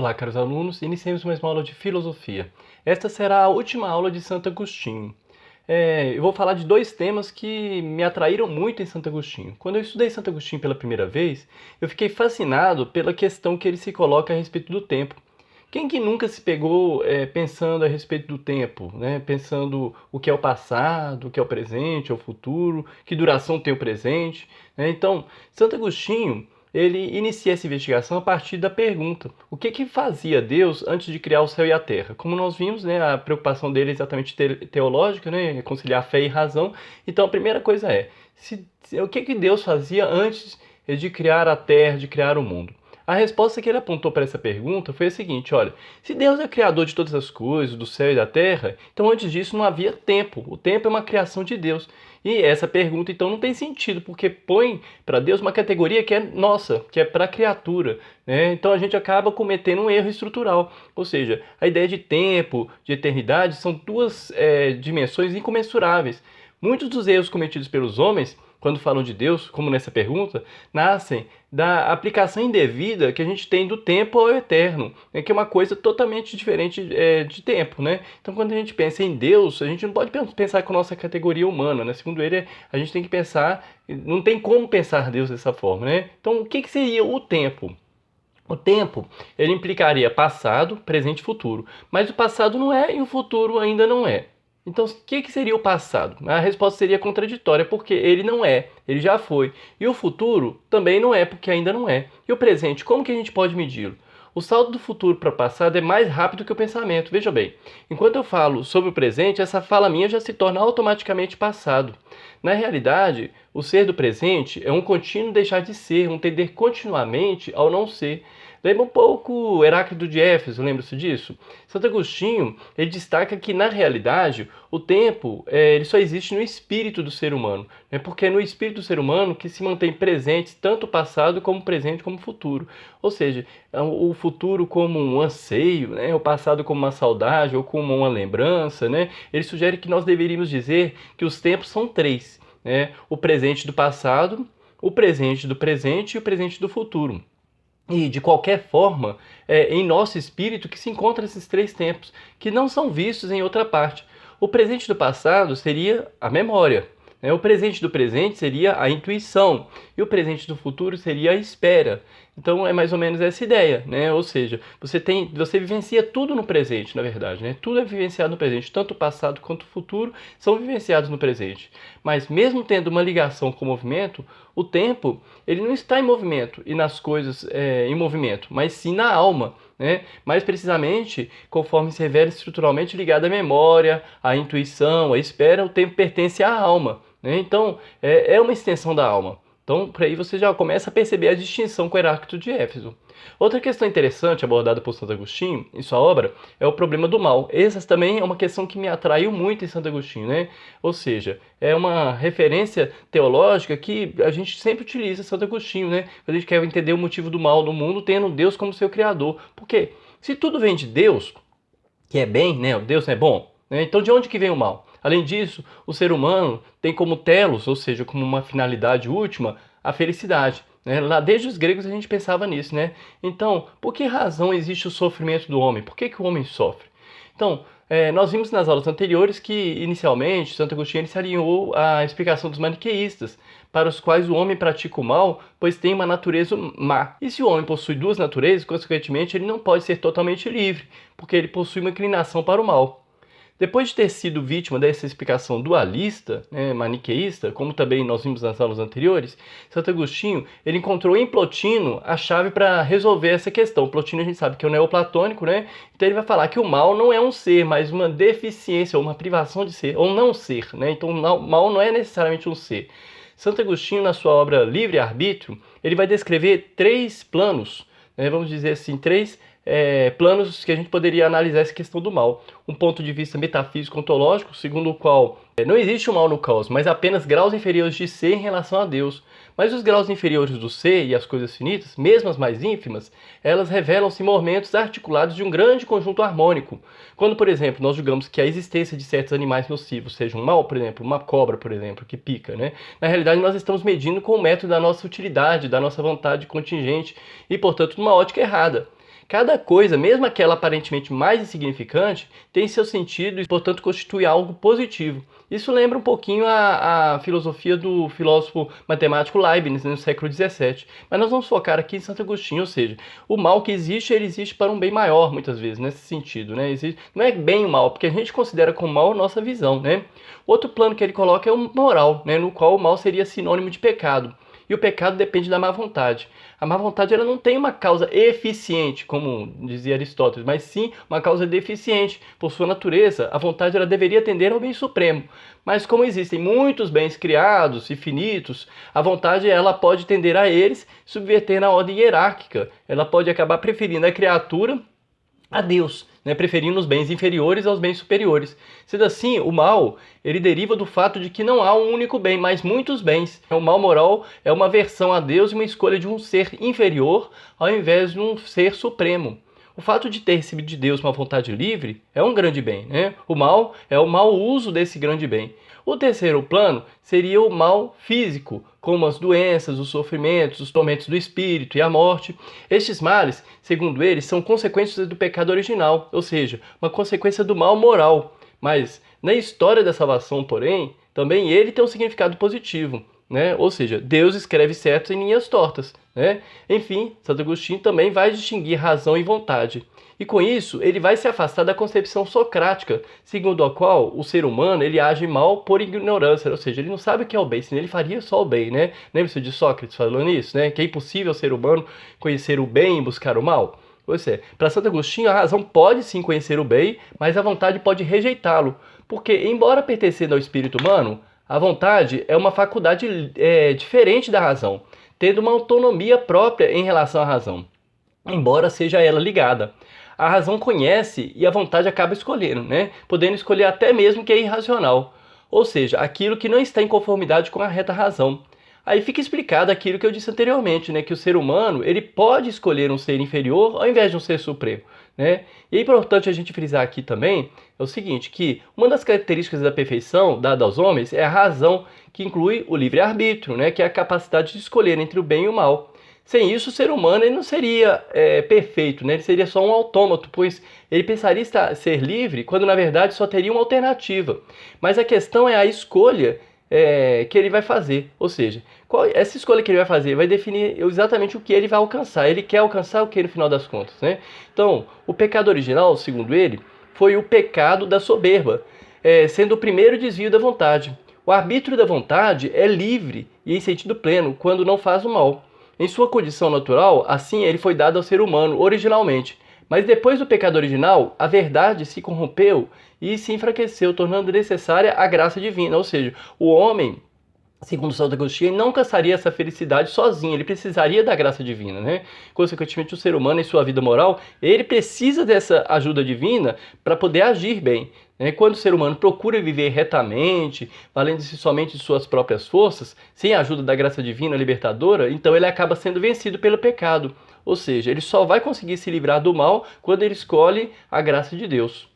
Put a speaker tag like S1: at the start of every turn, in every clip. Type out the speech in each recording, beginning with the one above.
S1: Olá, caros alunos, iniciemos mais uma aula de filosofia. Esta será a última aula de Santo Agostinho. Eu vou falar de dois temas que me atraíram muito em Santo Agostinho. Quando eu estudei Santo Agostinho pela primeira vez, eu fiquei fascinado pela questão que ele se coloca a respeito do tempo. Quem que nunca se pegou pensando a respeito do tempo, né? Pensando o que é o passado, o que é o presente, o futuro, que duração tem o presente, né? Então, Santo Agostinho, ele inicia essa investigação a partir da pergunta: o que que fazia Deus antes de criar o céu e a terra? Como nós vimos, né, a preocupação dele é exatamente teológica, né, conciliar fé e razão. Então, a primeira coisa é, o que que Deus fazia antes de criar a terra, de criar o mundo? A resposta que ele apontou para essa pergunta foi a seguinte: olha, se Deus é o criador de todas as coisas, do céu e da terra, então antes disso não havia tempo. O tempo é uma criação de Deus. E essa pergunta então não tem sentido, porque põe para Deus uma categoria que é nossa, que é para a criatura, né? Então a gente acaba cometendo um erro estrutural. Ou seja, a ideia de tempo, de eternidade, são duas dimensões incomensuráveis. Muitos dos erros cometidos pelos homens, quando falam de Deus, como nessa pergunta, nascem da aplicação indevida que a gente tem do tempo ao eterno, né, que é uma coisa totalmente diferente de tempo, né? Então, quando a gente pensa em Deus, a gente não pode pensar com a nossa categoria humana, né? Segundo ele, a gente tem que pensar, não tem como pensar Deus dessa forma, né? Então, o que que seria o tempo? O tempo, ele implicaria passado, presente e futuro. Mas o passado não é e o futuro ainda não é. Então, o que que seria o passado? A resposta seria contraditória, porque ele não é, ele já foi. E o futuro também não é, porque ainda não é. E o presente, como que a gente pode medi-lo? O salto do futuro para o passado é mais rápido que o pensamento. Veja bem, enquanto eu falo sobre o presente, essa fala minha já se torna automaticamente passado. Na realidade, o ser do presente é um contínuo deixar de ser, um tender continuamente ao não ser. Lembra um pouco Heráclito de Éfeso, lembra-se disso? Santo Agostinho, ele destaca que, na realidade, o tempo ele só existe no espírito do ser humano, né? Porque é no espírito do ser humano que se mantém presentes tanto o passado como o presente como o futuro. Ou seja, o futuro como um anseio, né? O passado como uma saudade ou como uma lembrança, né? Ele sugere que nós deveríamos dizer que os tempos são três, né? O presente do passado, o presente do presente e o presente do futuro. E, de qualquer forma, é em nosso espírito que se encontram esses três tempos, que não são vistos em outra parte. O presente do passado seria a memória, né? O presente do presente seria a intuição, e o presente do futuro seria a espera. Então é mais ou menos essa ideia, né? Ou seja, você vivencia tudo no presente, na verdade, né? Tudo é vivenciado no presente, tanto o passado quanto o futuro são vivenciados no presente. Mas mesmo tendo uma ligação com o movimento, o tempo ele não está em movimento e nas coisas em movimento, mas sim na alma, né? Mais precisamente, conforme se revela estruturalmente ligado à memória, à intuição, à espera, o tempo pertence à alma, né? Então é uma extensão da alma. Então, por aí você já começa a perceber a distinção com Heráclito de Éfeso. Outra questão interessante abordada por Santo Agostinho em sua obra é o problema do mal. Essa também é uma questão que me atraiu muito em Santo Agostinho, né? Ou seja, é uma referência teológica que a gente sempre utiliza em Santo Agostinho, né? Quando a gente quer entender o motivo do mal no mundo, tendo Deus como seu criador. Por quê? Se tudo vem de Deus, que é bem, né? Deus é bom, né? Então de onde que vem o mal? Além disso, o ser humano tem como telos, ou seja, como uma finalidade última, a felicidade, né? Lá desde os gregos a gente pensava nisso, né? Então, por que razão existe o sofrimento do homem? Por que que o homem sofre? Então, nós vimos nas aulas anteriores que, inicialmente, Santo Agostinho ele se alinhou à explicação dos maniqueístas, para os quais o homem pratica o mal, pois tem uma natureza má. E se o homem possui duas naturezas, consequentemente, ele não pode ser totalmente livre, porque ele possui uma inclinação para o mal. Depois de ter sido vítima dessa explicação dualista, né, maniqueísta, como também nós vimos nas aulas anteriores, Santo Agostinho ele encontrou em Plotino a chave para resolver essa questão. Plotino a gente sabe que é o neoplatônico, né? Então ele vai falar que o mal não é um ser, mas uma deficiência, ou uma privação de ser, ou não ser, né? Então o mal não é necessariamente um ser. Santo Agostinho, na sua obra Livre-Arbítrio, ele vai descrever três planos, né, vamos dizer assim, três planos que a gente poderia analisar essa questão do mal. Um ponto de vista metafísico ontológico, segundo o qual não existe o mal no caos, mas apenas graus inferiores de ser em relação a Deus. Mas os graus inferiores do ser e as coisas finitas, mesmo as mais ínfimas, elas revelam-se movimentos articulados de um grande conjunto harmônico. Quando, por exemplo, nós julgamos que a existência de certos animais nocivos seja um mal, por exemplo, uma cobra, por exemplo, que pica, né? Na realidade, nós estamos medindo com o método da nossa utilidade, da nossa vontade contingente e, portanto, numa ótica errada. Cada coisa, mesmo aquela aparentemente mais insignificante, tem seu sentido e, portanto, constitui algo positivo. Isso lembra um pouquinho a filosofia do filósofo matemático Leibniz, né, no século XVII. Mas nós vamos focar aqui em Santo Agostinho, ou seja, o mal que existe, ele existe para um bem maior, muitas vezes, nesse sentido, né? Não é bem o mal, porque a gente considera como mal a nossa visão, né? Outro plano que ele coloca é o moral, né? No qual o mal seria sinônimo de pecado. E o pecado depende da má vontade. A má vontade ela não tem uma causa eficiente, como dizia Aristóteles, mas sim uma causa deficiente. Por sua natureza, a vontade ela deveria tender ao bem supremo. Mas como existem muitos bens criados e finitos, a vontade ela pode tender a eles, subverter a ordem hierárquica. Ela pode acabar preferindo a criatura a Deus, né, preferindo os bens inferiores aos bens superiores. Sendo assim, o mal ele deriva do fato de que não há um único bem, mas muitos bens. O mal moral é uma aversão a Deus e uma escolha de um ser inferior ao invés de um ser supremo. O fato de ter recebido de Deus uma vontade livre é um grande bem, né? O mal é o mau uso desse grande bem. O terceiro plano seria o mal físico, como as doenças, os sofrimentos, os tormentos do espírito e a morte. Estes males, segundo eles, são consequências do pecado original, ou seja, uma consequência do mal moral. Mas na história da salvação, porém, também ele tem um significado positivo, né? Ou seja, Deus escreve certos em linhas tortas, né? Enfim, Santo Agostinho também vai distinguir razão e vontade. E com isso, ele vai se afastar da concepção socrática, segundo a qual o ser humano ele age mal por ignorância, ou seja, ele não sabe o que é o bem, senão ele faria só o bem, né? Lembra-se de Sócrates falando isso, né? Que é impossível ao ser humano conhecer o bem e buscar o mal? Pois é, para Santo Agostinho a razão pode sim conhecer o bem, mas a vontade pode rejeitá-lo, porque embora pertencendo ao espírito humano, a vontade é uma faculdade diferente da razão, tendo uma autonomia própria em relação à razão, embora seja ela ligada. A razão conhece e a vontade acaba escolhendo, né? Podendo escolher até mesmo o que é irracional, ou seja, aquilo que não está em conformidade com a reta razão. Aí fica explicado aquilo que eu disse anteriormente, né? Que o ser humano ele pode escolher um ser inferior ao invés de um ser supremo, né? E é importante a gente frisar aqui também é o seguinte, que uma das características da perfeição dada aos homens é a razão, que inclui o livre-arbítrio, né? Que é a capacidade de escolher entre o bem e o mal. Sem isso, o ser humano ele não seria perfeito, né? Ele seria só um autômato, pois ele pensaria ser livre quando na verdade só teria uma alternativa. Mas a questão é a escolha que ele vai fazer, ou seja, essa escolha que ele vai fazer vai definir exatamente o que ele vai alcançar. Ele quer alcançar o que no final das contas, né? Então, o pecado original, segundo ele, foi o pecado da soberba, sendo o primeiro desvio da vontade. O arbítrio da vontade é livre e em sentido pleno quando não faz o mal. Em sua condição natural, assim ele foi dado ao ser humano originalmente. Mas depois do pecado original, a verdade se corrompeu e se enfraqueceu, tornando necessária a graça divina. Ou seja, o homem, segundo Santo Agostinho, não alcançaria essa felicidade sozinho, ele precisaria da graça divina, né? Consequentemente, o ser humano, em sua vida moral, ele precisa dessa ajuda divina para poder agir bem. Quando o ser humano procura viver retamente, valendo-se somente de suas próprias forças, sem a ajuda da graça divina libertadora, então ele acaba sendo vencido pelo pecado. Ou seja, ele só vai conseguir se livrar do mal quando ele escolhe a graça de Deus.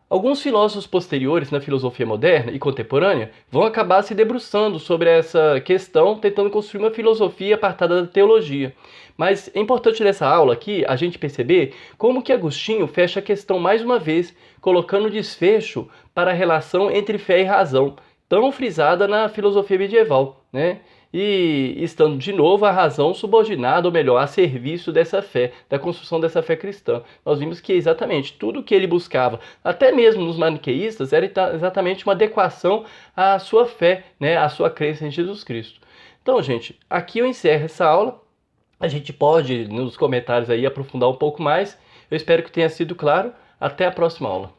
S1: Alguns filósofos posteriores na filosofia moderna e contemporânea vão acabar se debruçando sobre essa questão, tentando construir uma filosofia apartada da teologia. Mas é importante nessa aula aqui a gente perceber como que Agostinho fecha a questão mais uma vez, colocando desfecho para a relação entre fé e razão, tão frisada na filosofia medieval, né? E estando de novo a razão subordinada, ou melhor, a serviço dessa fé, da construção dessa fé cristã. Nós vimos que exatamente tudo que ele buscava, até mesmo nos maniqueístas, era exatamente uma adequação à sua fé, né, à sua crença em Jesus Cristo. Então, gente, aqui eu encerro essa aula. A gente pode, nos comentários aí, aprofundar um pouco mais. Eu espero que tenha sido claro. Até a próxima aula.